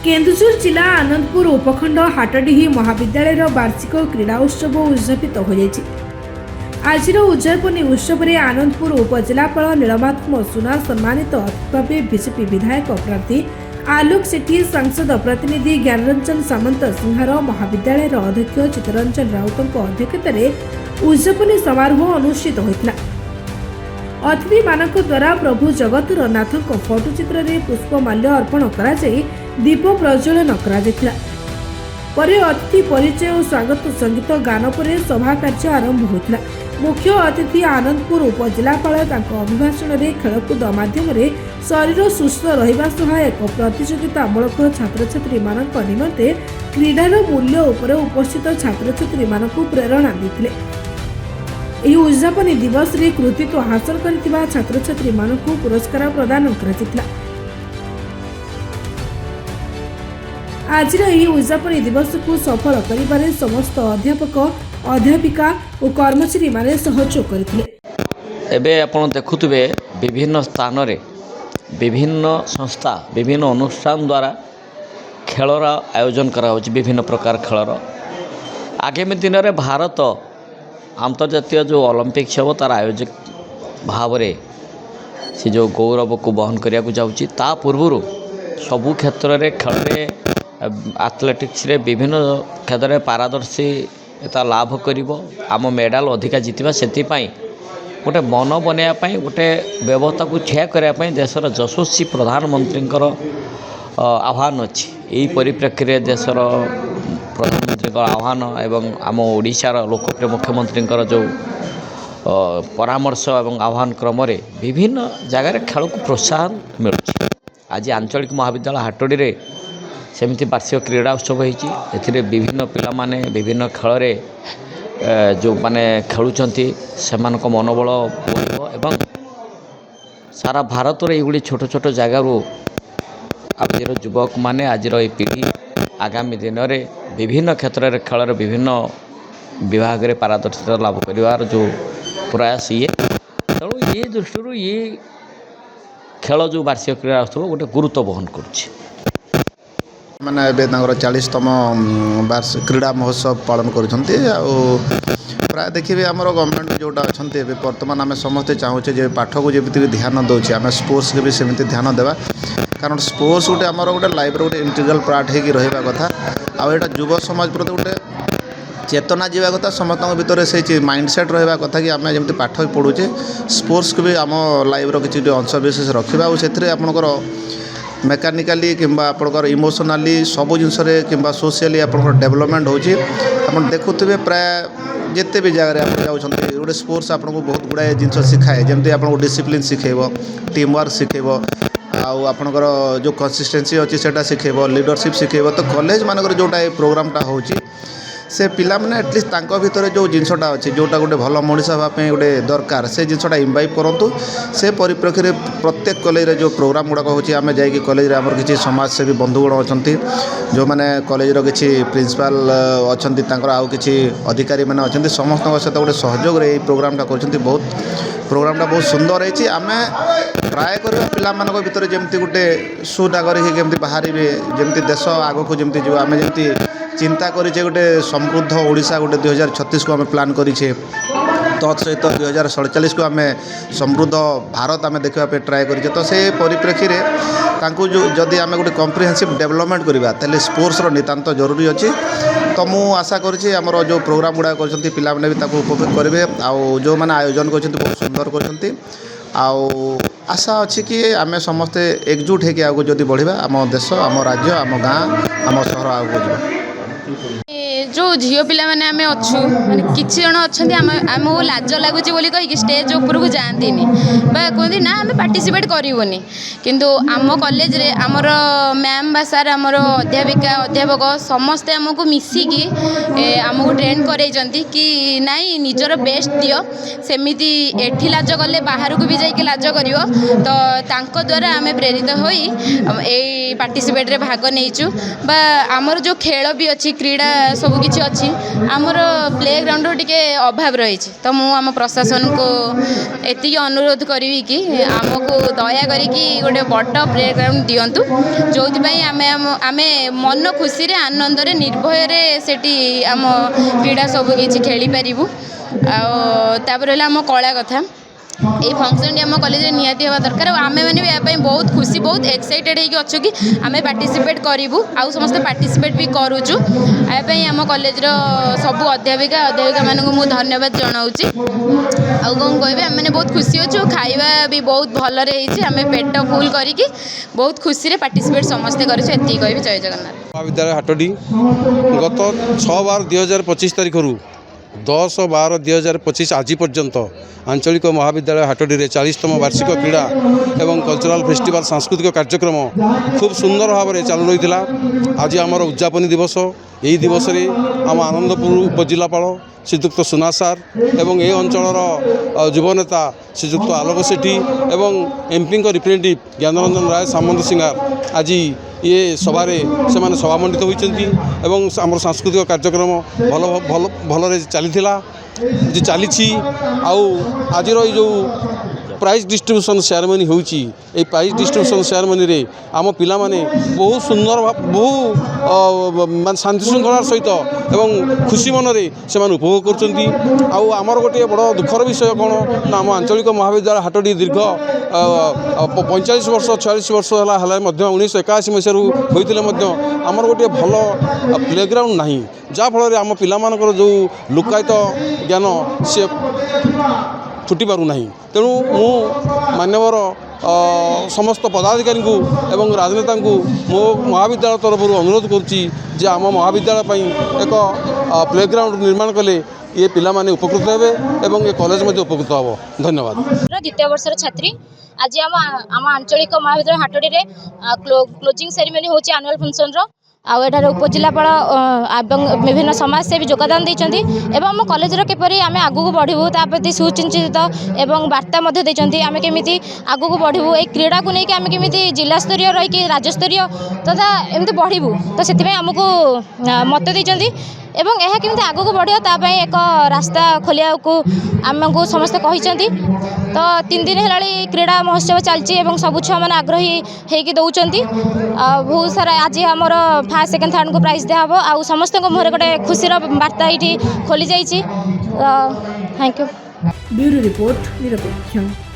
केन्दुझर जिला आनंदपुर उपखंड हाटडीही महाविद्यालय वार्षिक क्रीड़ा उत्सव उद्यापित हो आज उद्यापनी उत्सव में आनंदपुर उपजिलापाल नीलमाधव सुना सम्मानित अतिथि भाव बीजेपी विधायक प्रार्थी आलोक सेठी सांसद प्रतिनिधि ज्ञानरंजन सामंत सिंहार महाविद्यालय अध्यक्ष चित्तरंजन राउत अध्यक्षतार उद्यापनी समारोह अनुष्ठित होता। अतिथि मानक द्वारा प्रभु जगतर नाथ फोटोचित्र में पुष्पमाल्य अर्पण कर दीप प्रज्वलन कर अतिथि परिचय और स्वागत संगीत गान पर सभा कार्य आरंभ होता। मुख्य अतिथि आनंदपुर उपजिलापाल अभिभाषण में खेलकूद माध्यम शरीर सुस्थ रहिबा सह एक प्रतियोगितामूलक छात्र छात्री मानक निमंते क्रीडार मूल्य उपर उपस्थित छात्र छात्री मानक प्रेरणा देते। ଏହି ଉଦ୍ଯାପନୀ ଦିବସରେ କୃତିତ୍ୱ ହାସଲ କରିଥିବା ଛାତ୍ରଛାତ୍ରୀମାନଙ୍କୁ ପୁରସ୍କାର ପ୍ରଦାନ କରାଯାଇଥିଲା। ଆଜିର ଏହି ଉଦ୍ଯାପନୀ ଦିବସକୁ ସଫଳ କରିବାରେ ସମସ୍ତ ଅଧ୍ୟାପକ ଅଧ୍ୟାପିକା ଓ କର୍ମଚାରୀମାନେ ସହଯୋଗ କରିଥିଲେ। ଏବେ ଆପଣ ଦେଖୁଥିବେ ବିଭିନ୍ନ ସ୍ଥାନରେ ବିଭିନ୍ନ ସଂସ୍ଥା ବିଭିନ୍ନ ଅନୁଷ୍ଠାନ ଦ୍ୱାରା ଖେଳର ଆୟୋଜନ କରାଯାଉଛି। ବିଭିନ୍ନ ପ୍ରକାର ଖେଳର ଆଗାମୀ ଦିନରେ ଭାରତ अंतर्जातीय जो ओलंपिक्स हम तार आयोजक भाव से जो गौरव को बहन करने को जाऊँगी ता पूर्व सबू क्षेत्र में खेल एथलेटिक्स रे विभिन्न क्षेत्र में पारदर्शिता लाभ कर आम मेडाल अधिका जीतवा से गोटे मन बनवाई गोटे व्यवस्था को ठिया करने देशर यशस्वी प्रधानमंत्री आह्वान अच्छी यही परिप्रेक्षी में देशर प्रधानमंत्री आह्वान एवं आम ओडिशार लोकप्रिय मुख्यमंत्री जो परामर्श एवं आह्वान क्रम विभिन्न जगार खेल को प्रोत्साहन मिलूँ। आज आंचलिक महाविद्यालय हाटोड़ी रे सेमती वार्षिक क्रीड़ा उत्सव होती विभिन्न पिला माने विभिन्न खेल जो माने खेलुंट से मनोबल एवं सारा भारत रे ये छोट छोट जगार आज युवक माने आज पीढ़ी आगामी दिन में विभिन्न क्षेत्र में खेल विभिन्न विभाग में पारदर्शिता लाभ कर जो प्रयास ये तेणु ये दृष्टि ये खेल जो वार्षिक क्रीड़ा उत्सव गोटे गुरुत्व बहन कर मैंने 40तम वार्षिक क्रीड़ा महोत्सव पालन कर प्राय देखिए आम गवर्नमेंट जोटा अच्छा बर्तमान आम समस्ते चाहूचे पाठ को जमी ध्यान दौचे आम स्पोर्ट्स के भी सेमती ध्यान देवा कारण स्पोर्ट्स गोटे आम गोटे लाइफ गोटे इंटीग्राल पार्ट हो रहा कथा आटा युव समाज प्रति गोटे चेतना जावा कथा समस्त भितर से माइंडसेट रहा कथा कि आम जमी पाठ पढ़ुचे स्पोर्ट्स को भी आम लाइफ किसी अंश विशेष रखा और से आपंकर मेकानिकाली किंबा आपंकर इमोशनाली सब जिनस कि सोशियाली आपंकर डेवलपमेंट होची आप देखुवे प्राय जिते भी जगह आप जाऊँच गोटे स्पोर्ट्स आपको बहुत गुड़ाए जिन शिखाए जमी आपको डिसिप्लिन शिखेब टीम वर्क शिखेब आउ आपणकर जो कंसिस्टेंसी अच्छी से शिखेब लीडरशिप शिखेब तो कॉलेज मानक जोटा ये प्रोग्रामटा होची से पिला माने एटलिस्ट तांको भितर जो जिनसटा अच्छी जोटा गोटे भल मनीष हाँपी गोटे दरकार से जिनसटा इम्बाइब करूँ से परिप्रेक्षी में प्रत्येक कॉलेज जो प्रोग्राम गुड़ाक होची आम जाकि कॉलेज आमर किसी समाजसेवी बंधुगण अच्छा जो मैंने कॉलेज किसी प्रिंसिपाल अच्छा आउ किसी अधिकारी मैंने अच्छा समस्त सहित गोटे सहयोग ये प्रोग्रामटा कर बहुत प्रोग्रामटा बहुत सुंदर है आम ट्राए कर पिला भितर जमती गोटे सुनागरिक केमती बाहर जमती देश आग को जमती जो आम जमती चिंता करें गोटे समृद्ध ओडिशा गोटे 2036 को आम प्लान करें तत्सहित 2047 को आम समृद्ध भारत आम देखापी ट्राए करें तो से परिप्रेक्षी में जो जदि आम गोटे कम्प्रिहेन्सिव डेवलपमेंट करवा तेल स्पोर्ट्स नितांत जरूरी अच्छी तो मु आशा करुँची आमर जो प्रोग्राम गुड़ा कर पिला भी उपभोग करेंगे आउ जो मैंने आयोजन कर बहुत सुंदर कर आशा अच्छी कि आम समस्ते एकजुट होकर आगे जदि बढ़िया आम देश आम राज्य आम गाँ आम सहर आगे जा जो झील पिला माने आमे अच्छु माने किछि जण अछंती आमको लाज लगुच बोली कहीकि स्टेज ऊपर को जाती बा कहते ना आम पार्टिसिपेट करूनी किंतु आम कॉलेज रे आमर मैम बा सार आमर अध्यापिका अध्यापक समस्ते आमको मिसिकी आमको ट्रेन करैचंती कि नाई निजर बेस्ट दियो सेमिति एठी लाज गले बाहर को भी जाइके लाज करिवो तो तांको द्वारा आमे प्रेरित होई ए पार्टिसिपेट रे भाग नेइचु बा आमर जो खेल भी अच्छी क्रीड़ा सबकि अच्छी आमर प्ले ग्राउंड टिके अभाव रही तो मु आम प्रशासन को एति अनुरोध करी कि आमको दया करी गोटे बड़ प्ले ग्राउंड दिंतु जो आमे मन खुशी रे आनंद रे निर्भय रे सेठी आम क्रीड़ा सबकि खेली पारिबु आपर आम कला कथा ये फंक्शन आम कॉलेज में निहाती हवा दरकार आम मैंने भी बहुत खुशी बहुत एक्साइटेड होगी कि आम पार्टिसिपेट करूँ आउ समस्त पार्टिसिपेट भी करुचु आम कॉलेज सबू अध्यापिका मानक मु धन्यवाद जनाऊँगी आउ कौन कहे आम मैंने बहुत खुशी अच्छु खाଇବା भी बहुत भलरे आम पेट फुल करके बहुत खुशी रे पार्टिसिपेट समस्ते करें कह जय जगन्नाथ महाविद्यालय हाटडी गत 6/12/2025 तारीख 10/12/2025 आज पर्यंत आंचलिक महाविद्यालय हाटडी 40तम वार्षिक क्रीड़ा एवं कल्चरल फेस्टिवल सांस्कृतिक कार्यक्रम खूब सुंदर भाव में चालू रही आज आमर उद्यापनी दिवस यही दिवस रे आम आनंदपुर उपजिलापाल श्रीजुक्त सुना सार एवं ए अंचलर युवनेता श्रीजुक्त आलोक सेठी एवं एमपी रिप्रेजेंटेटिव ज्ञानरंजन राय सामंत सिंगार आज ये सभारे से सभामंडित होती एवं आम सांस्कृतिक कार्यक्रम भल भल भल चली आज जो प्राइज डिस्ट्रीब्यूशन सेरेमनी होची प्राइज डिस्ट्रीब्यूशन सेरेमनी रे आम पिला माने बहुत सुंदर बहु शांति श्रृंखलार सहित एवं खुशी मन से उपभोग कर आमर गोटे बड़ दुखर विषय कौन ना आम आंचलिक महाविद्यालय हाटडी दीर्घ 45 वर्ष 46 वर्ष है 1981 मसीह होते आमर गोटे भल प्लेग्राउंड ना जहाँफल आम पिलामानकर जो लुकायित ज्ञान से फुटी पारु नहीं तेणु मु मान्यवर समस्त पदाधिकारी को एवं राजनेता को मो महाविद्यालय तरफ अनुरोध करुच्ची जे आम महाविद्यालय एक प्लेग्राउंड निर्माण कले ये पिला माने उपकृत हेबे एवं ये कॉलेज में उपकृत हम धन्यवाद। द्वितीय वर्षर छात्री आज आम आंचलिक महाविद्यालय हाटडी रे क्लोजिंग सेरेमनी होची एनुअल फंक्शन रो आठार उपजिलापाल विभिन्न समाजसेवी योगदान देते आम कॉलेज किपर आम आगू बढ़ू प्रति सुचिंतित एवं वार्ता देते आम केमी आगू बढ़ू ये क्रीड़ा को लेकिन आम केमी जिला स्तरीय रही राज्यस्तरीय तथा एमती बढ़ू तो से आमको मत देते एवं यह केमी आगू बढ़िया तापाई एक रास्ता खोलिया को आमको समस्ते कहते तो 3 दिन है क्रीड़ा महोत्सव चलती सब छुआ मैंने आग्रही होगी दौरान बहुत सारा आज आमर फर्स्ट सेकेंड थर्ड को प्राइज दिहब आ समस्त मुहर गोटे खुशीर वार्ता ये खोली जाइए। Thank you. ब्यूरो रिपोर्ट निरपेक्ष।